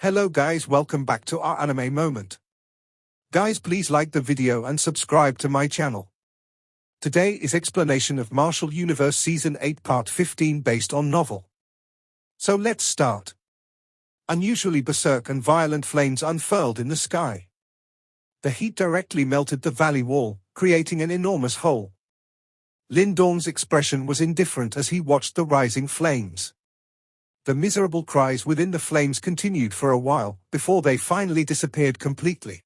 Hello guys, welcome back to our anime moment. Guys, please like the video and subscribe to my channel. Today is explanation of Martial Universe Season 8 Part 15 based on novel. So let's start. Unusually berserk and violent flames unfurled in the sky. The heat directly melted the valley wall, creating an enormous hole. Lin Dong's expression was indifferent as he watched the rising flames. The miserable cries within the flames continued for a while, before they finally disappeared completely.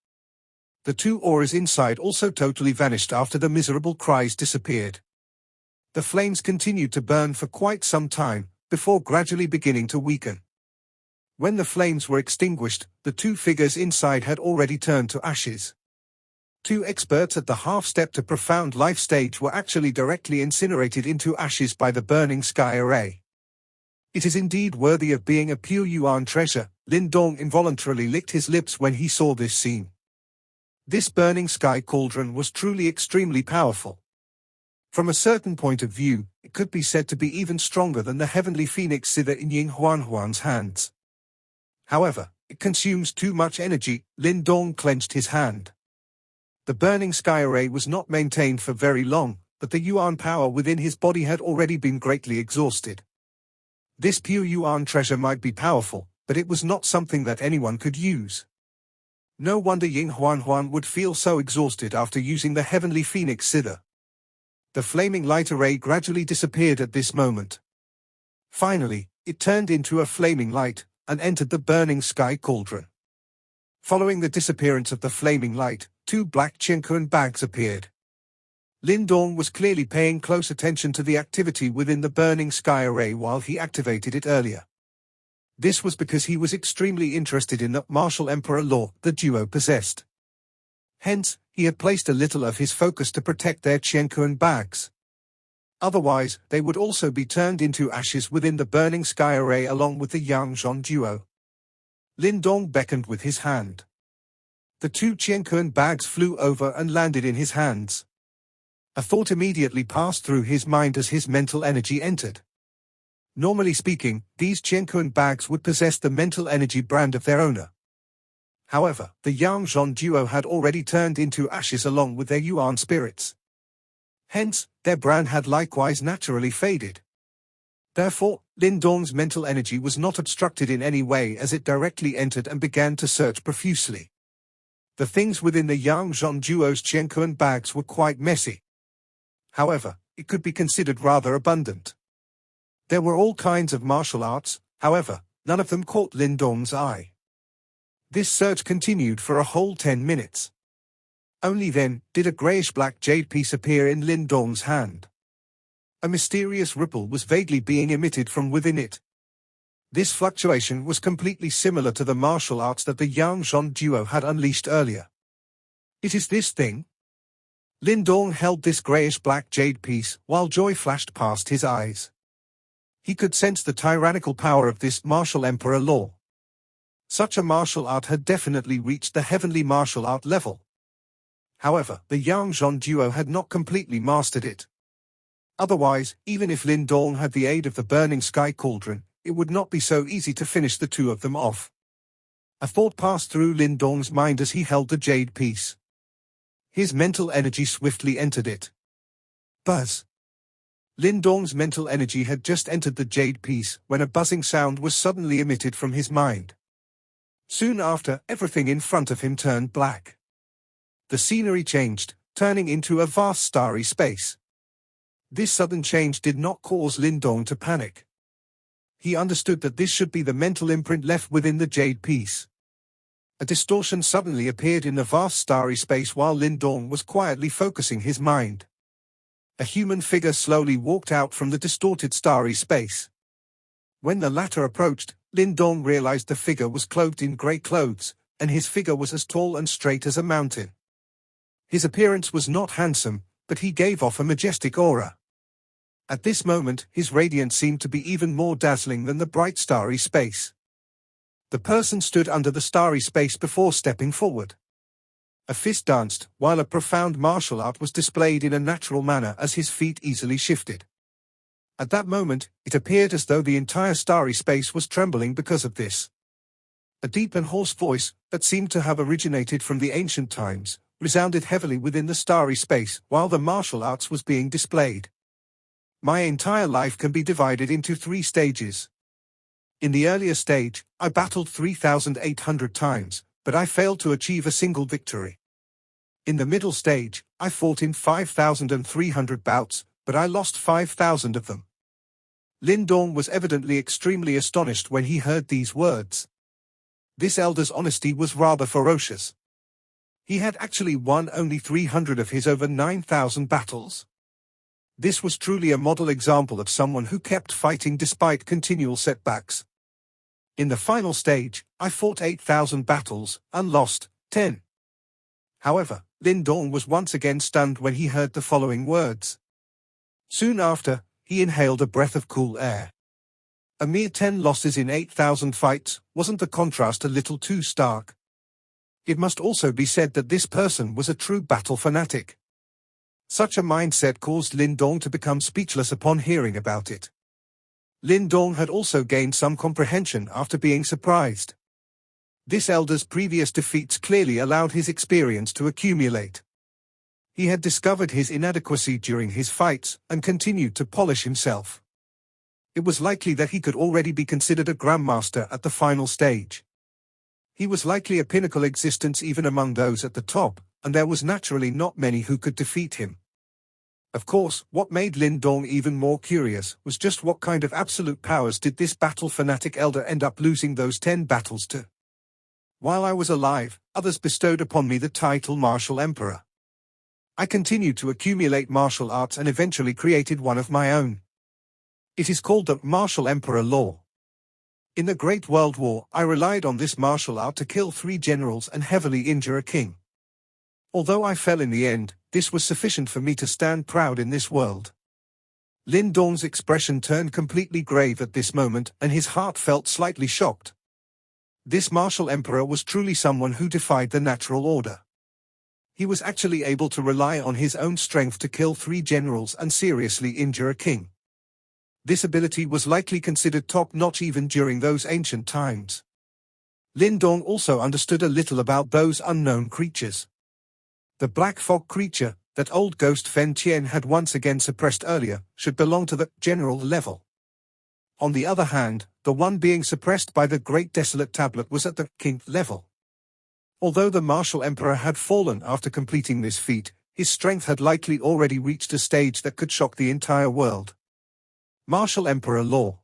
The two auras inside also totally vanished after the miserable cries disappeared. The flames continued to burn for quite some time, before gradually beginning to weaken. When the flames were extinguished, the two figures inside had already turned to ashes. Two experts at the half-step to profound life stage were actually directly incinerated into ashes by the burning sky array. It is indeed worthy of being a pure Yuan treasure. Lin Dong involuntarily licked his lips when he saw this scene. This burning sky cauldron was truly extremely powerful. From a certain point of view, it could be said to be even stronger than the heavenly phoenix Sither in Ying Huanhuan's hands. However, it consumes too much energy. Lin Dong clenched his hand. The burning sky array was not maintained for very long, but the Yuan power within his body had already been greatly exhausted. This pure Yuan treasure might be powerful, but it was not something that anyone could use. No wonder Ying Huanhuan would feel so exhausted after using the heavenly phoenix Sither. The flaming light array gradually disappeared at this moment. Finally, it turned into a flaming light, and entered the burning sky cauldron. Following the disappearance of the flaming light, two black Qianquan bags appeared. Lin Dong was clearly paying close attention to the activity within the burning sky array while he activated it earlier. This was because he was extremely interested in the martial emperor law the duo possessed. Hence, he had placed a little of his focus to protect their Qianquan bags. Otherwise, they would also be turned into ashes within the burning sky array along with the Yang Zhong duo. Lin Dong beckoned with his hand. The two Qianquan bags flew over and landed in his hands. A thought immediately passed through his mind as his mental energy entered. Normally speaking, these Qianquan bags would possess the mental energy brand of their owner. However, the Yang Zhong duo had already turned into ashes along with their Yuan spirits. Hence, their brand had likewise naturally faded. Therefore, Lin Dong's mental energy was not obstructed in any way as it directly entered and began to search profusely. The things within the Yang Zhong duo's Qianquan bags were quite messy. However, it could be considered rather abundant. There were all kinds of martial arts, however, none of them caught Lin Dong's eye. This search continued for a whole 10 minutes. Only then did a greyish-black jade piece appear in Lin Dong's hand. A mysterious ripple was vaguely being emitted from within it. This fluctuation was completely similar to the martial arts that the Yang Zhong duo had unleashed earlier. It is this thing? Lin Dong held this greyish-black jade piece while joy flashed past his eyes. He could sense the tyrannical power of this martial emperor law. Such a martial art had definitely reached the heavenly martial art level. However, the Yang Zhong duo had not completely mastered it. Otherwise, even if Lin Dong had the aid of the burning sky cauldron, it would not be so easy to finish the two of them off. A thought passed through Lin Dong's mind as he held the jade piece. His mental energy swiftly entered it. Buzz. Lin Dong's mental energy had just entered the jade piece when a buzzing sound was suddenly emitted from his mind. Soon after, everything in front of him turned black. The scenery changed, turning into a vast starry space. This sudden change did not cause Lin Dong to panic. He understood that this should be the mental imprint left within the jade piece. A distortion suddenly appeared in the vast starry space while Lin Dong was quietly focusing his mind. A human figure slowly walked out from the distorted starry space. When the latter approached, Lin Dong realized the figure was clothed in grey clothes, and his figure was as tall and straight as a mountain. His appearance was not handsome, but he gave off a majestic aura. At this moment, his radiance seemed to be even more dazzling than the bright starry space. The person stood under the starry space before stepping forward. A fist danced, while a profound martial art was displayed in a natural manner as his feet easily shifted. At that moment, it appeared as though the entire starry space was trembling because of this. A deep and hoarse voice, that seemed to have originated from the ancient times, resounded heavily within the starry space while the martial arts was being displayed. My entire life can be divided into 3 stages. In the earlier stage, I battled 3,800 times, but I failed to achieve a single victory. In the middle stage, I fought in 5,300 bouts, but I lost 5,000 of them. Lin Dong was evidently extremely astonished when he heard these words. This elder's honesty was rather ferocious. He had actually won only 300 of his over 9,000 battles. This was truly a model example of someone who kept fighting despite continual setbacks. In the final stage, I fought 8,000 battles and lost 10. However, Lin Dong was once again stunned when he heard the following words. Soon after, he inhaled a breath of cool air. A mere 10 losses in 8,000 fights, wasn't the contrast a little too stark? It must also be said that this person was a true battle fanatic. Such a mindset caused Lin Dong to become speechless upon hearing about it. Lin Dong had also gained some comprehension after being surprised. This elder's previous defeats clearly allowed his experience to accumulate. He had discovered his inadequacy during his fights and continued to polish himself. It was likely that he could already be considered a grandmaster at the final stage. He was likely a pinnacle existence even among those at the top, and there was naturally not many who could defeat him. Of course, what made Lin Dong even more curious was just what kind of absolute powers did this battle-fanatic elder end up losing those 10 battles to. While I was alive, others bestowed upon me the title Martial Emperor. I continued to accumulate martial arts and eventually created one of my own. It is called the Martial Emperor Law. In the Great World War, I relied on this martial art to kill 3 generals and heavily injure a king. Although I fell in the end, this was sufficient for me to stand proud in this world. Lin Dong's expression turned completely grave at this moment, and his heart felt slightly shocked. This martial emperor was truly someone who defied the natural order. He was actually able to rely on his own strength to kill 3 generals and seriously injure a king. This ability was likely considered top-notch even during those ancient times. Lin Dong also understood a little about those unknown creatures. The black fog creature, that old ghost Fen Tian had once again suppressed earlier, should belong to the general level. On the other hand, the one being suppressed by the Great Desolate Tablet was at the king level. Although the martial emperor had fallen after completing this feat, his strength had likely already reached a stage that could shock the entire world. Martial Emperor Law.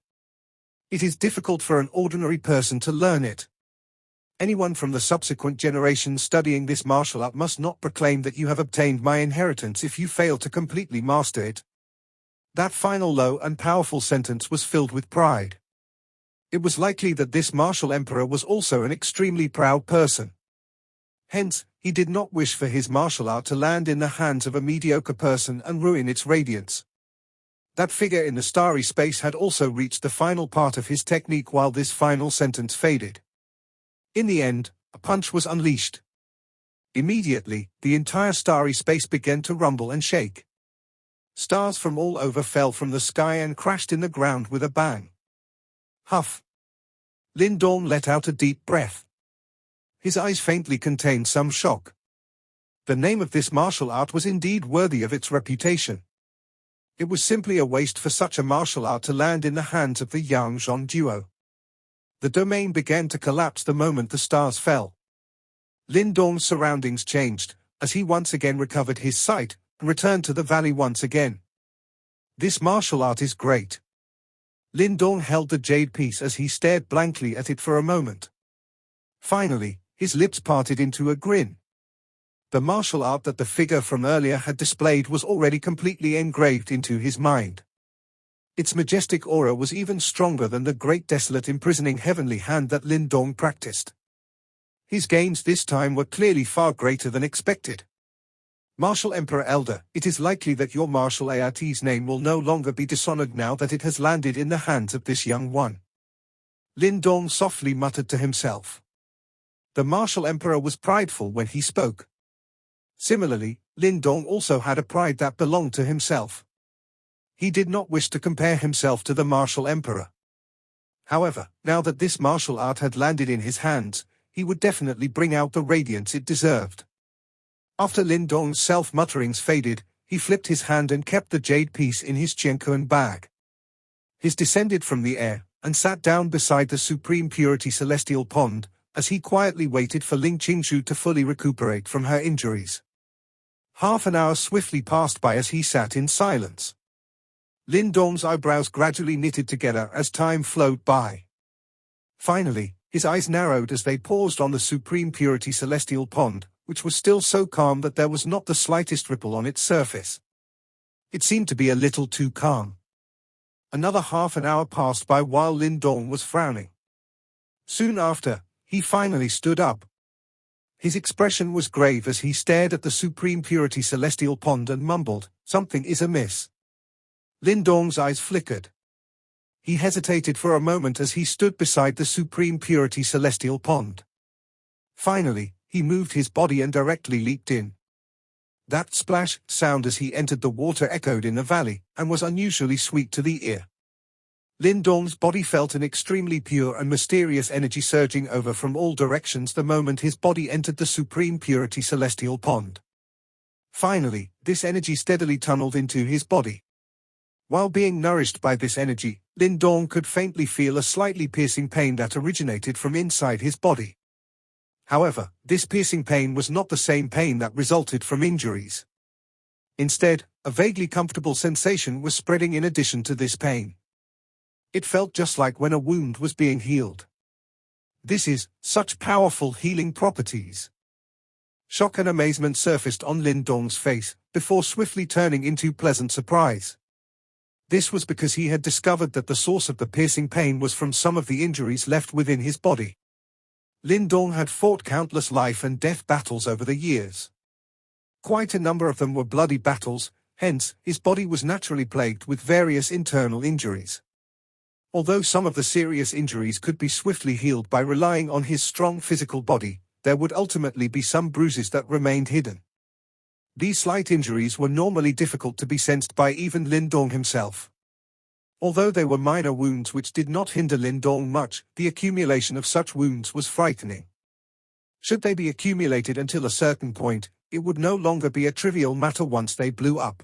It is difficult for an ordinary person to learn it. Anyone from the subsequent generations studying this martial art must not proclaim that you have obtained my inheritance if you fail to completely master it. That final low and powerful sentence was filled with pride. It was likely that this martial emperor was also an extremely proud person. Hence, he did not wish for his martial art to land in the hands of a mediocre person and ruin its radiance. That figure in the starry space had also reached the final part of his technique while this final sentence faded. In the end, a punch was unleashed. Immediately, the entire starry space began to rumble and shake. Stars from all over fell from the sky and crashed in the ground with a bang. Huff. Lin Dong let out a deep breath. His eyes faintly contained some shock. The name of this martial art was indeed worthy of its reputation. It was simply a waste for such a martial art to land in the hands of the Yang Zhong duo. The domain began to collapse the moment the stars fell. Lin Dong's surroundings changed, as he once again recovered his sight, and returned to the valley once again. This martial art is great. Lin Dong held the jade piece as he stared blankly at it for a moment. Finally, his lips parted into a grin. The martial art that the figure from earlier had displayed was already completely engraved into his mind. Its majestic aura was even stronger than the great desolate imprisoning heavenly hand that Lin Dong practiced. His gains this time were clearly far greater than expected. Martial Emperor Elder, it is likely that your martial art's name will no longer be dishonored now that it has landed in the hands of this young one. Lin Dong softly muttered to himself. The martial emperor was prideful when he spoke. Similarly, Lin Dong also had a pride that belonged to himself. He did not wish to compare himself to the martial emperor. However, now that this martial art had landed in his hands, he would definitely bring out the radiance it deserved. After Lin Dong's self-mutterings faded, he flipped his hand and kept the jade piece in his Jianquan bag. He descended from the air, and sat down beside the Supreme Purity Celestial Pond, as he quietly waited for Ling Qingzhu to fully recuperate from her injuries. Half an hour swiftly passed by as he sat in silence. Lin Dong's eyebrows gradually knitted together as time flowed by. Finally, his eyes narrowed as they paused on the Supreme Purity Celestial Pond, which was still so calm that there was not the slightest ripple on its surface. It seemed to be a little too calm. Another half an hour passed by while Lin Dong was frowning. Soon after, he finally stood up. His expression was grave as he stared at the Supreme Purity Celestial Pond and mumbled, "Something is amiss." Lin Dong's eyes flickered. He hesitated for a moment as he stood beside the Supreme Purity Celestial Pond. Finally, he moved his body and directly leaped in. That splash sound as he entered the water echoed in the valley, and was unusually sweet to the ear. Lin Dong's body felt an extremely pure and mysterious energy surging over from all directions the moment his body entered the Supreme Purity Celestial Pond. Finally, this energy steadily tunneled into his body. While being nourished by this energy, Lin Dong could faintly feel a slightly piercing pain that originated from inside his body. However, this piercing pain was not the same pain that resulted from injuries. Instead, a vaguely comfortable sensation was spreading in addition to this pain. It felt just like when a wound was being healed. This is such powerful healing properties. Shock and amazement surfaced on Lin Dong's face, before swiftly turning into pleasant surprise. This was because he had discovered that the source of the piercing pain was from some of the injuries left within his body. Lin Dong had fought countless life and death battles over the years. Quite a number of them were bloody battles, hence, his body was naturally plagued with various internal injuries. Although some of the serious injuries could be swiftly healed by relying on his strong physical body, there would ultimately be some bruises that remained hidden. These slight injuries were normally difficult to be sensed by even Lin Dong himself. Although they were minor wounds which did not hinder Lin Dong much, the accumulation of such wounds was frightening. Should they be accumulated until a certain point, it would no longer be a trivial matter once they blew up.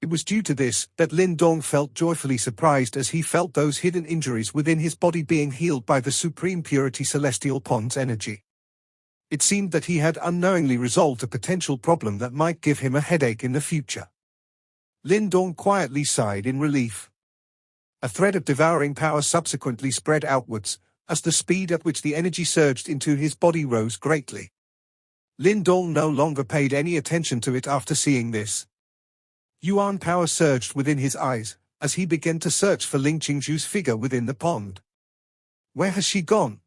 It was due to this that Lin Dong felt joyfully surprised as he felt those hidden injuries within his body being healed by the Supreme Purity Celestial Pond's energy. It seemed that he had unknowingly resolved a potential problem that might give him a headache in the future. Lin Dong quietly sighed in relief. A thread of devouring power subsequently spread outwards, as the speed at which the energy surged into his body rose greatly. Lin Dong no longer paid any attention to it after seeing this. Yuan power surged within his eyes, as he began to search for Ling Qingzhu's figure within the pond. Where has she gone?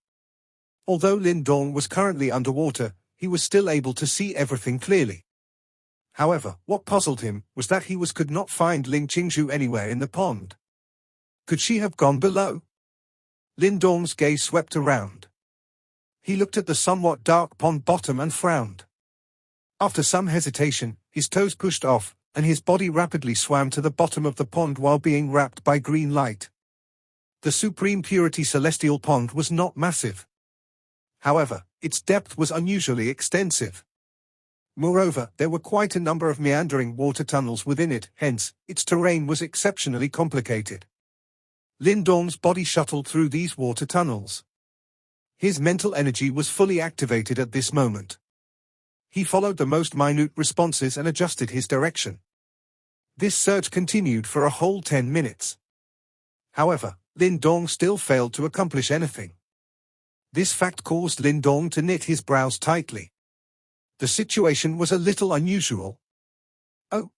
Although Lin Dong was currently underwater, he was still able to see everything clearly. However, what puzzled him was that he could not find Ling Qingzhu anywhere in the pond. Could she have gone below? Lin Dong's gaze swept around. He looked at the somewhat dark pond bottom and frowned. After some hesitation, his toes pushed off, and his body rapidly swam to the bottom of the pond while being wrapped by green light. The Supreme Purity Celestial Pond was not massive. However, its depth was unusually extensive. Moreover, there were quite a number of meandering water tunnels within it, hence, its terrain was exceptionally complicated. Lin Dong's body shuttled through these water tunnels. His mental energy was fully activated at this moment. He followed the most minute responses and adjusted his direction. This search continued for a whole 10 minutes. However, Lin Dong still failed to accomplish anything. This fact caused Lin Dong to knit his brows tightly. The situation was a little unusual. Oh.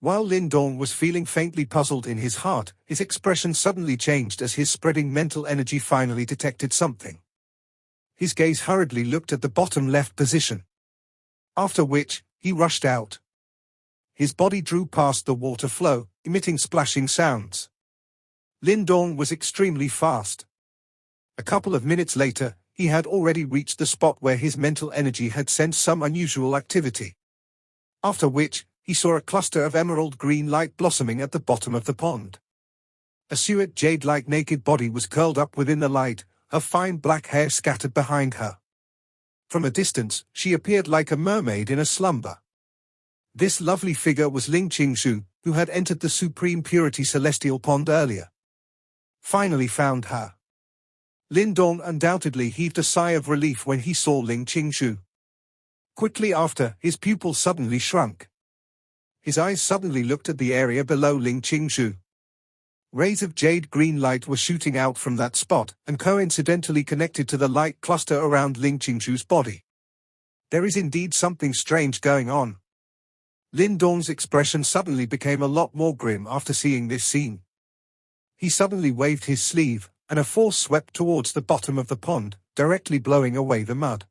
While Lin Dong was feeling faintly puzzled in his heart, his expression suddenly changed as his spreading mental energy finally detected something. His gaze hurriedly looked at the bottom left position. After which, he rushed out. His body drew past the water flow, emitting splashing sounds. Lin Dong was extremely fast. A couple of minutes later, he had already reached the spot where his mental energy had sensed some unusual activity. After which, he saw a cluster of emerald green light blossoming at the bottom of the pond. A suet jade-like naked body was curled up within the light, her fine black hair scattered behind her. From a distance, she appeared like a mermaid in a slumber. This lovely figure was Ling Qingshu, who had entered the Supreme Purity Celestial Pond earlier. Finally found her. Lin Dong undoubtedly heaved a sigh of relief when he saw Ling Qingshu. Quickly after, his pupils suddenly shrunk. His eyes suddenly looked at the area below Ling Qingshu. Rays of jade-green light were shooting out from that spot, and coincidentally connected to the light cluster around Ling Qingshu's body. There is indeed something strange going on. Lin Dong's expression suddenly became a lot more grim after seeing this scene. He suddenly waved his sleeve, and a force swept towards the bottom of the pond, directly blowing away the mud.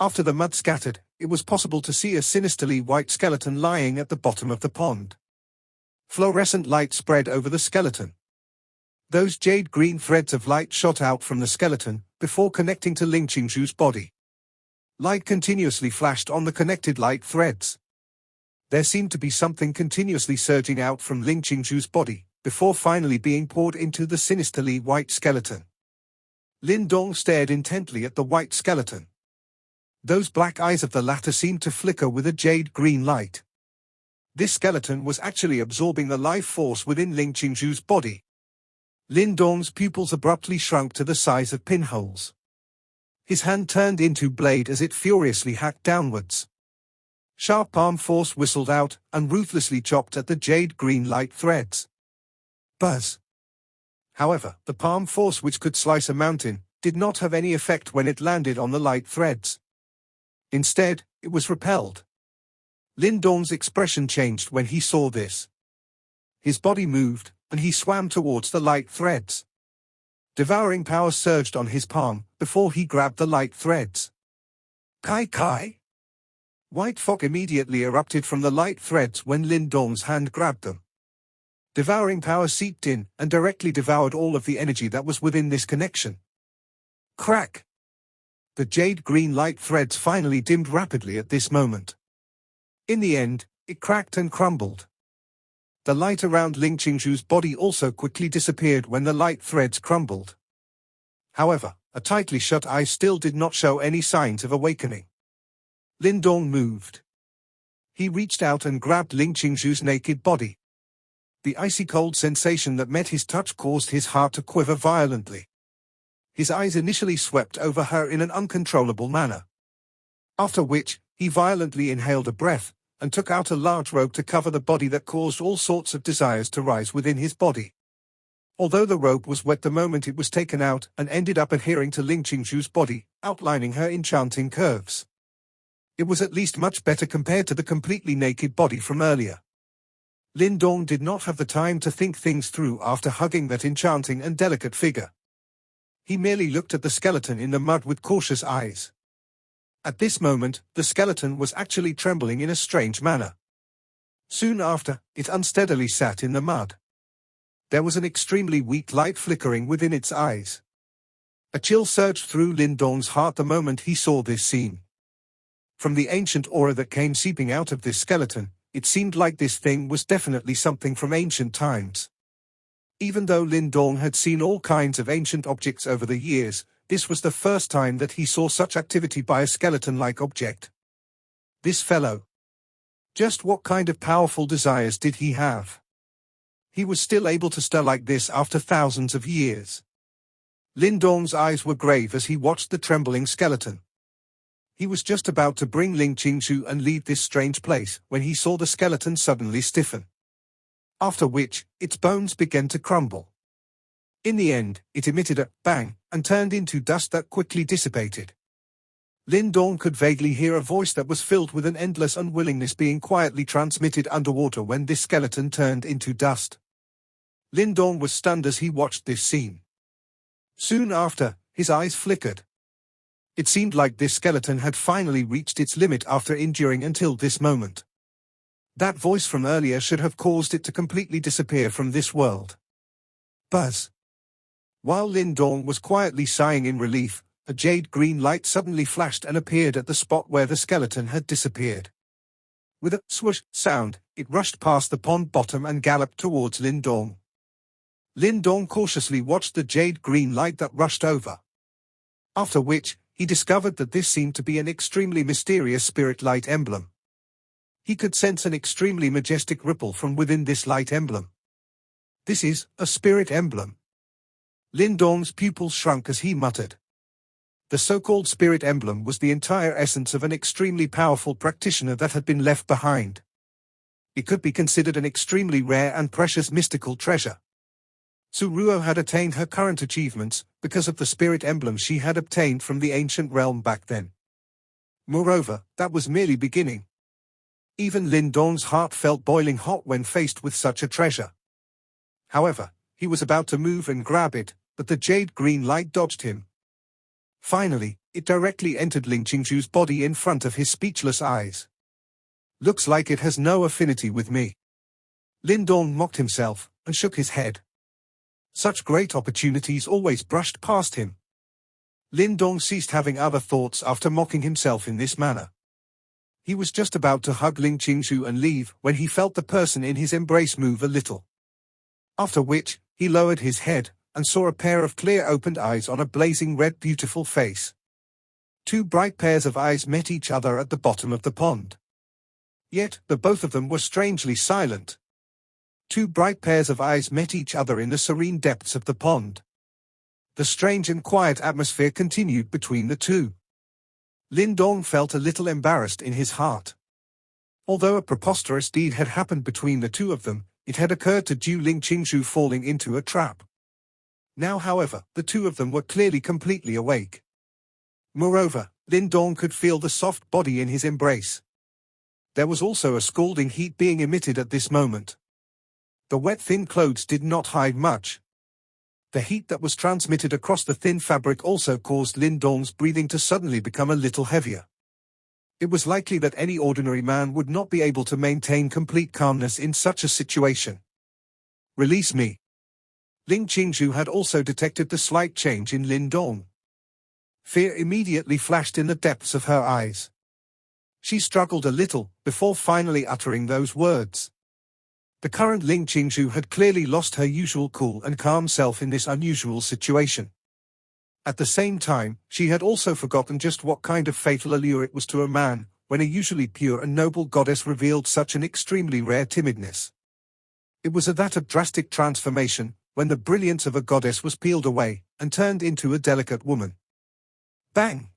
After the mud scattered, it was possible to see a sinisterly white skeleton lying at the bottom of the pond. Fluorescent light spread over the skeleton. Those jade-green threads of light shot out from the skeleton, before connecting to Ling Qingshu's body. Light continuously flashed on the connected light threads. There seemed to be something continuously surging out from Ling Qingshu's body, before finally being poured into the sinisterly white skeleton. Lin Dong stared intently at the white skeleton. Those black eyes of the latter seemed to flicker with a jade-green light. This skeleton was actually absorbing the life force within Ling Qingshu's body. Lin Dong's pupils abruptly shrunk to the size of pinholes. His hand turned into blade as it furiously hacked downwards. Sharp palm force whistled out, and ruthlessly chopped at the jade-green light threads. Buzz! However, the palm force, which could slice a mountain, did not have any effect when it landed on the light threads. Instead, it was repelled. Lin Dong's expression changed when he saw this. His body moved, and he swam towards the light threads. Devouring power surged on his palm, before he grabbed the light threads. Kai Kai! White fog immediately erupted from the light threads when Lin Dong's hand grabbed them. Devouring power seeped in, and directly devoured all of the energy that was within this connection. Crack! The jade-green light threads finally dimmed rapidly at this moment. In the end, it cracked and crumbled. The light around Ling Qingshu's body also quickly disappeared when the light threads crumbled. However, a tightly shut eye still did not show any signs of awakening. Lin Dong moved. He reached out and grabbed Ling Qingshu's naked body. The icy cold sensation that met his touch caused his heart to quiver violently. His eyes initially swept over her in an uncontrollable manner. After which, he violently inhaled a breath, and took out a large robe to cover the body that caused all sorts of desires to rise within his body. Although the robe was wet the moment it was taken out and ended up adhering to Ling Qingshu's body, outlining her enchanting curves. It was at least much better compared to the completely naked body from earlier. Lin Dong did not have the time to think things through after hugging that enchanting and delicate figure. He merely looked at the skeleton in the mud with cautious eyes. At this moment, the skeleton was actually trembling in a strange manner. Soon after, it unsteadily sat in the mud. There was an extremely weak light flickering within its eyes. A chill surged through Lin Dong's heart the moment he saw this scene. From the ancient aura that came seeping out of this skeleton, it seemed like this thing was definitely something from ancient times. Even though Lin Dong had seen all kinds of ancient objects over the years, this was the first time that he saw such activity by a skeleton-like object. This fellow. Just what kind of powerful desires did he have? He was still able to stir like this after thousands of years. Lin Dong's eyes were grave as he watched the trembling skeleton. He was just about to bring Ling Qingshu and leave this strange place when he saw the skeleton suddenly stiffen. After which, its bones began to crumble. In the end, it emitted a bang, and turned into dust that quickly dissipated. Lin Dong could vaguely hear a voice that was filled with an endless unwillingness being quietly transmitted underwater when this skeleton turned into dust. Lin Dong was stunned as he watched this scene. Soon after, his eyes flickered. It seemed like this skeleton had finally reached its limit after enduring until this moment. That voice from earlier should have caused it to completely disappear from this world. Buzz. While Lin Dong was quietly sighing in relief, a jade-green light suddenly flashed and appeared at the spot where the skeleton had disappeared. With a swoosh sound, it rushed past the pond bottom and galloped towards Lin Dong. Lin Dong cautiously watched the jade green light that rushed over. After which, he discovered that this seemed to be an extremely mysterious spirit light emblem. He could sense an extremely majestic ripple from within this light emblem. This is a spirit emblem. Lin Dong's pupils shrunk as he muttered. The so-called spirit emblem was the entire essence of an extremely powerful practitioner that had been left behind. It could be considered an extremely rare and precious mystical treasure. Su Ruo had attained her current achievements because of the spirit emblem she had obtained from the ancient realm back then. Moreover, that was merely beginning. Even Lin Dong's heart felt boiling hot when faced with such a treasure. However, he was about to move and grab it, but the jade green light dodged him. Finally, it directly entered Ling Qingzhu's body in front of his speechless eyes. Looks like it has no affinity with me. Lin Dong mocked himself and shook his head. Such great opportunities always brushed past him. Lin Dong ceased having other thoughts after mocking himself in this manner. He was just about to hug Ling Qingzhu and leave when he felt the person in his embrace move a little. After which, he lowered his head and saw a pair of clear opened eyes on a blazing red beautiful face. Two bright pairs of eyes met each other at the bottom of the pond. Yet, the both of them were strangely silent. Two bright pairs of eyes met each other in the serene depths of the pond. The strange and quiet atmosphere continued between the two. Lin Dong felt a little embarrassed in his heart. Although a preposterous deed had happened between the two of them, it had occurred to Ju Ling Qingzhu falling into a trap. Now, however, the two of them were clearly completely awake. Moreover, Lin Dong could feel the soft body in his embrace. There was also a scalding heat being emitted at this moment. The wet thin clothes did not hide much. The heat that was transmitted across the thin fabric also caused Lin Dong's breathing to suddenly become a little heavier. It was likely that any ordinary man would not be able to maintain complete calmness in such a situation. Release me. Ling Qingzhu had also detected the slight change in Lin Dong. Fear immediately flashed in the depths of her eyes. She struggled a little before finally uttering those words. The current Ling Qingzhu had clearly lost her usual cool and calm self in this unusual situation. At the same time, she had also forgotten just what kind of fatal allure it was to a man, when a usually pure and noble goddess revealed such an extremely rare timidness. It was at that of drastic transformation, when the brilliance of a goddess was peeled away, and turned into a delicate woman. Bang!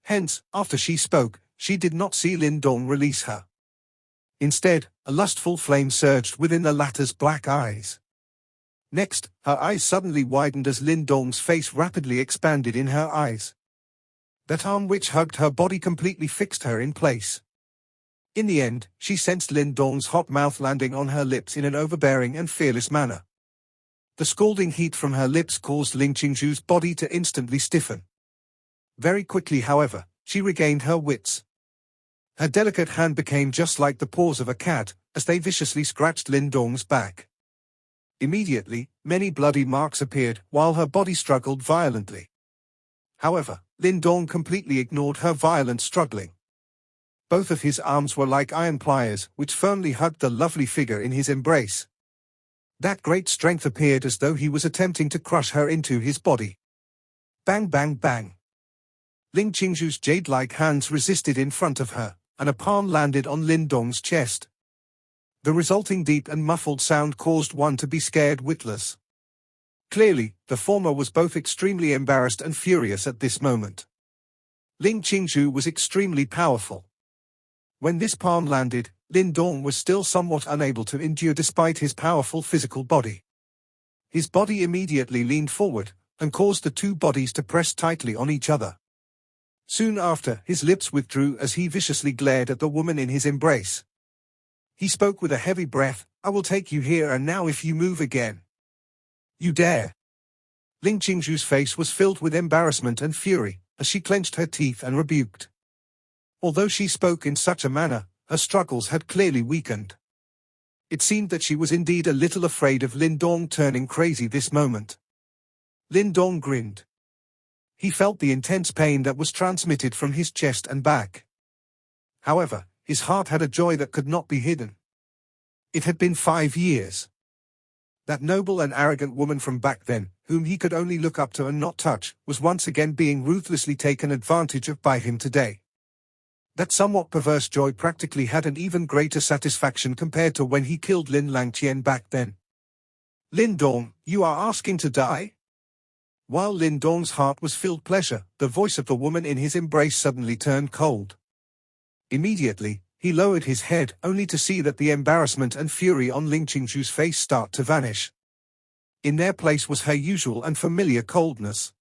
Hence, after she spoke, she did not see Lin Dong release her. Instead, a lustful flame surged within the latter's black eyes. Next, her eyes suddenly widened as Lin Dong's face rapidly expanded in her eyes. That arm which hugged her body completely fixed her in place. In the end, she sensed Lin Dong's hot mouth landing on her lips in an overbearing and fearless manner. The scalding heat from her lips caused Ling Qingzhu's body to instantly stiffen. Very quickly, however, she regained her wits. Her delicate hand became just like the paws of a cat, as they viciously scratched Lin Dong's back. Immediately, many bloody marks appeared, while her body struggled violently. However, Lin Dong completely ignored her violent struggling. Both of his arms were like iron pliers, which firmly hugged the lovely figure in his embrace. That great strength appeared as though he was attempting to crush her into his body. Bang bang bang. Ling Qingzhu's jade-like hands resisted in front of her, and a palm landed on Lin Dong's chest. The resulting deep and muffled sound caused one to be scared witless. Clearly, the former was both extremely embarrassed and furious at this moment. Ling Qingzhu was extremely powerful. When this palm landed, Lin Dong was still somewhat unable to endure despite his powerful physical body. His body immediately leaned forward, and caused the two bodies to press tightly on each other. Soon after, his lips withdrew as he viciously glared at the woman in his embrace. He spoke with a heavy breath, "I will take you here and now if you move again. You dare." Ling Qingzhu's face was filled with embarrassment and fury, as she clenched her teeth and rebuked. Although she spoke in such a manner, her struggles had clearly weakened. It seemed that she was indeed a little afraid of Lin Dong turning crazy this moment. Lin Dong grinned. He felt the intense pain that was transmitted from his chest and back. However, his heart had a joy that could not be hidden. It had been 5 years. That noble and arrogant woman from back then, whom he could only look up to and not touch, was once again being ruthlessly taken advantage of by him today. That somewhat perverse joy practically had an even greater satisfaction compared to when he killed Lin Langqian back then. Lin Dong, you are asking to die? While Lin Dong's heart was filled with pleasure, the voice of the woman in his embrace suddenly turned cold. Immediately, he lowered his head, only to see that the embarrassment and fury on Ling Qingzhu's face start to vanish. In their place was her usual and familiar coldness.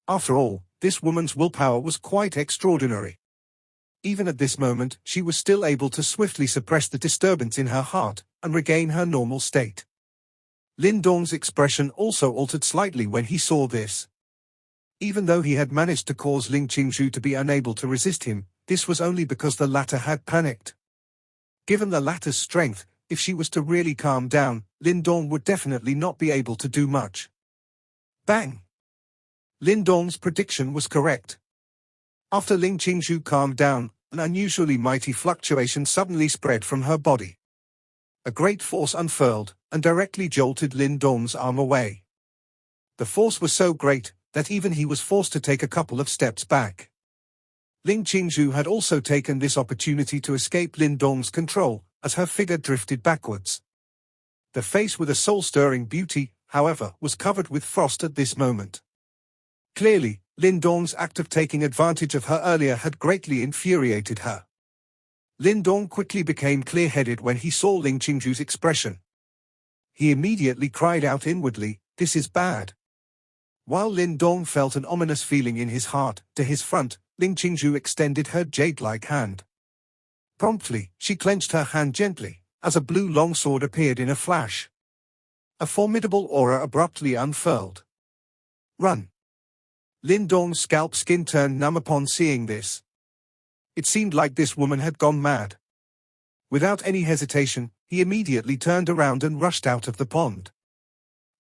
After all, this woman's willpower was quite extraordinary. Even at this moment, she was still able to swiftly suppress the disturbance in her heart and regain her normal state. Lin Dong's expression also altered slightly when he saw this. Even though he had managed to cause Ling Qingzhu to be unable to resist him, this was only because the latter had panicked. Given the latter's strength, if she was to really calm down, Lin Dong would definitely not be able to do much. Bang! Lin Dong's prediction was correct. After Ling Qingzhu calmed down, an unusually mighty fluctuation suddenly spread from her body. A great force unfurled, and directly jolted Lin Dong's arm away. The force was so great, that even he was forced to take a couple of steps back. Ling Qingzhu had also taken this opportunity to escape Lin Dong's control, as her figure drifted backwards. The face with a soul-stirring beauty, however, was covered with frost at this moment. Clearly, Lin Dong's act of taking advantage of her earlier had greatly infuriated her. Lin Dong quickly became clear-headed when he saw Ling Qingzhu's expression. He immediately cried out inwardly, "This is bad." While Lin Dong felt an ominous feeling in his heart, to his front, Ling Qingzhu extended her jade-like hand. Promptly, she clenched her hand gently, as a blue longsword appeared in a flash. A formidable aura abruptly unfurled. Run! Lin Dong's scalp skin turned numb upon seeing this. It seemed like this woman had gone mad. Without any hesitation, he immediately turned around and rushed out of the pond.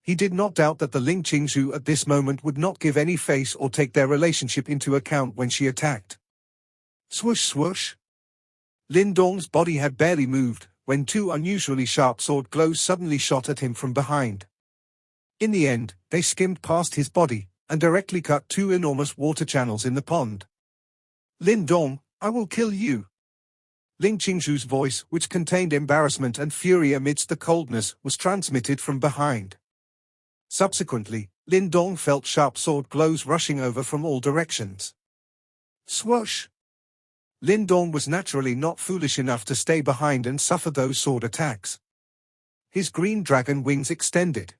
He did not doubt that the Ling Qingzhu at this moment would not give any face or take their relationship into account when she attacked. Swoosh swoosh! Lin Dong's body had barely moved, when two unusually sharp sword glows suddenly shot at him from behind. In the end, they skimmed past his body, and directly cut two enormous water channels in the pond. Lin Dong, I will kill you. Ling Qingzhu's voice, which contained embarrassment and fury amidst the coldness, was transmitted from behind. Subsequently, Lin Dong felt sharp sword glows rushing over from all directions. Swoosh! Lin Dong was naturally not foolish enough to stay behind and suffer those sword attacks. His green dragon wings extended.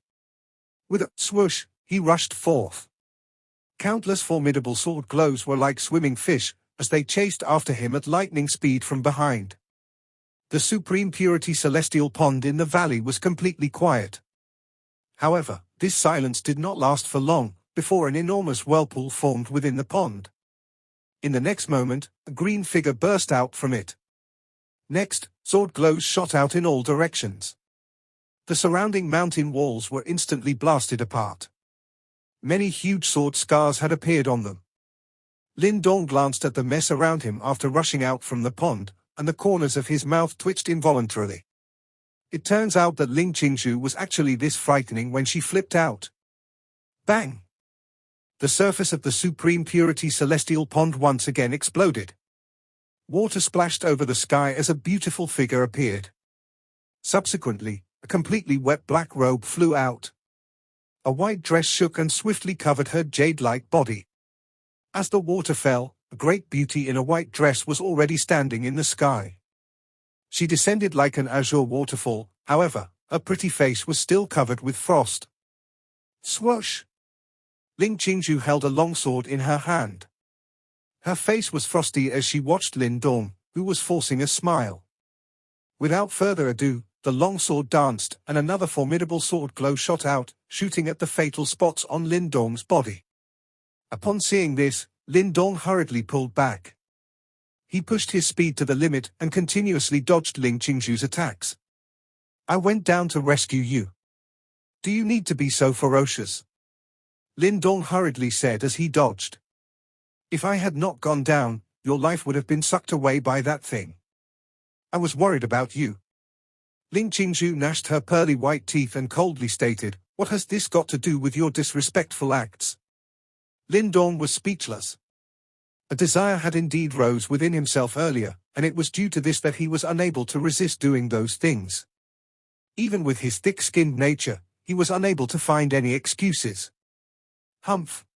With a swoosh, he rushed forth. Countless formidable sword glows were like swimming fish, as they chased after him at lightning speed from behind. The supreme purity celestial pond in the valley was completely quiet. However, this silence did not last for long, before an enormous whirlpool formed within the pond. In the next moment, a green figure burst out from it. Next, sword glows shot out in all directions. The surrounding mountain walls were instantly blasted apart. Many huge sword scars had appeared on them. Lin Dong glanced at the mess around him after rushing out from the pond, and the corners of his mouth twitched involuntarily. It turns out that Ling Qingzhu was actually this frightening when she flipped out. Bang! The surface of the supreme purity celestial pond once again exploded. Water splashed over the sky as a beautiful figure appeared. Subsequently, a completely wet black robe flew out. A white dress shook and swiftly covered her jade-like body. As the water fell, a great beauty in a white dress was already standing in the sky. She descended like an azure waterfall, however, her pretty face was still covered with frost. Swoosh! Ling Qingzhu held a longsword in her hand. Her face was frosty as she watched Lin Dong, who was forcing a smile. Without further ado, the longsword danced, and another formidable sword glow shot out, shooting at the fatal spots on Lin Dong's body. Upon seeing this, Lin Dong hurriedly pulled back. He pushed his speed to the limit and continuously dodged Ling Qingzhu's attacks. I went down to rescue you. Do you need to be so ferocious? Lin Dong hurriedly said as he dodged. If I had not gone down, your life would have been sucked away by that thing. I was worried about you. Ling Qingzhu gnashed her pearly white teeth and coldly stated, "What has this got to do with your disrespectful acts?" Lin Dong was speechless. A desire had indeed rose within himself earlier, and it was due to this that he was unable to resist doing those things. Even with his thick-skinned nature, he was unable to find any excuses. Humph!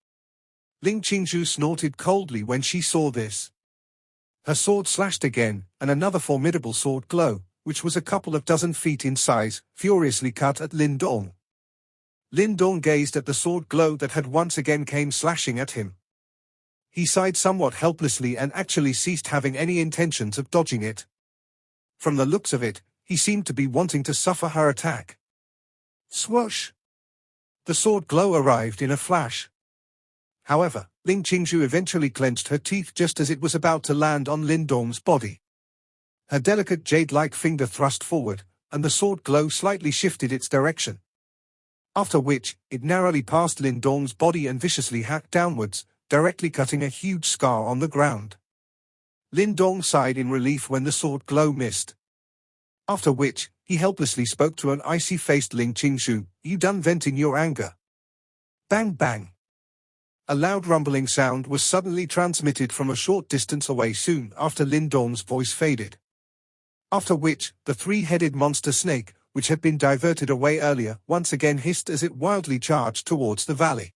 Ling Qingzhu snorted coldly when she saw this. Her sword slashed again, and another formidable sword glow, which was a couple of dozen feet in size, furiously cut at Lin Dong. Lin Dong gazed at the sword glow that had once again came slashing at him. He sighed somewhat helplessly and actually ceased having any intentions of dodging it. From the looks of it, he seemed to be wanting to suffer her attack. Swoosh! The sword glow arrived in a flash. However, Ling Qingzhu eventually clenched her teeth just as it was about to land on Lin Dong's body. Her delicate jade-like finger thrust forward, and the sword glow slightly shifted its direction. After which, it narrowly passed Lin Dong's body and viciously hacked downwards, directly cutting a huge scar on the ground. Lin Dong sighed in relief when the sword glow missed. After which, he helplessly spoke to an icy-faced Ling Qingzhu, "You done venting your anger?" Bang bang! A loud rumbling sound was suddenly transmitted from a short distance away soon after Lin Dong's voice faded. After which, the three-headed monster snake, which had been diverted away earlier, once again hissed as it wildly charged towards the valley.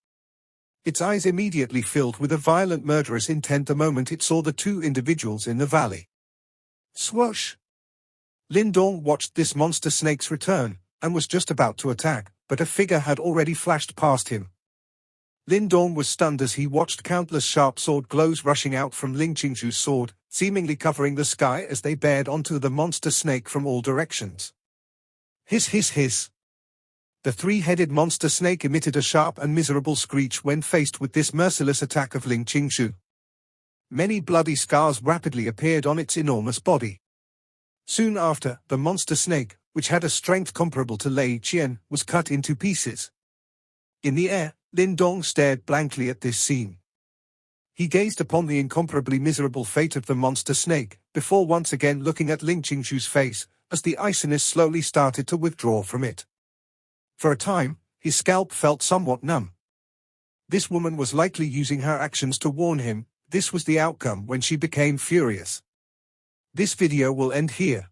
Its eyes immediately filled with a violent murderous intent the moment it saw the two individuals in the valley. Swoosh! Lin Dong watched this monster snake's return, and was just about to attack, but a figure had already flashed past him. Lin Dong was stunned as he watched countless sharp sword glows rushing out from Ling Qingzhu's sword, seemingly covering the sky as they bared onto the monster snake from all directions. Hiss hiss hiss! The three-headed monster snake emitted a sharp and miserable screech when faced with this merciless attack of Ling Qingzhu. Many bloody scars rapidly appeared on its enormous body. Soon after, the monster snake, which had a strength comparable to Lei Qian, was cut into pieces. In the air, Lin Dong stared blankly at this scene. He gazed upon the incomparably miserable fate of the monster snake, before once again looking at Ling Qingzhu's face, as the iciness slowly started to withdraw from it. For a time, his scalp felt somewhat numb. This woman was likely using her actions to warn him. This was the outcome when she became furious. This video will end here.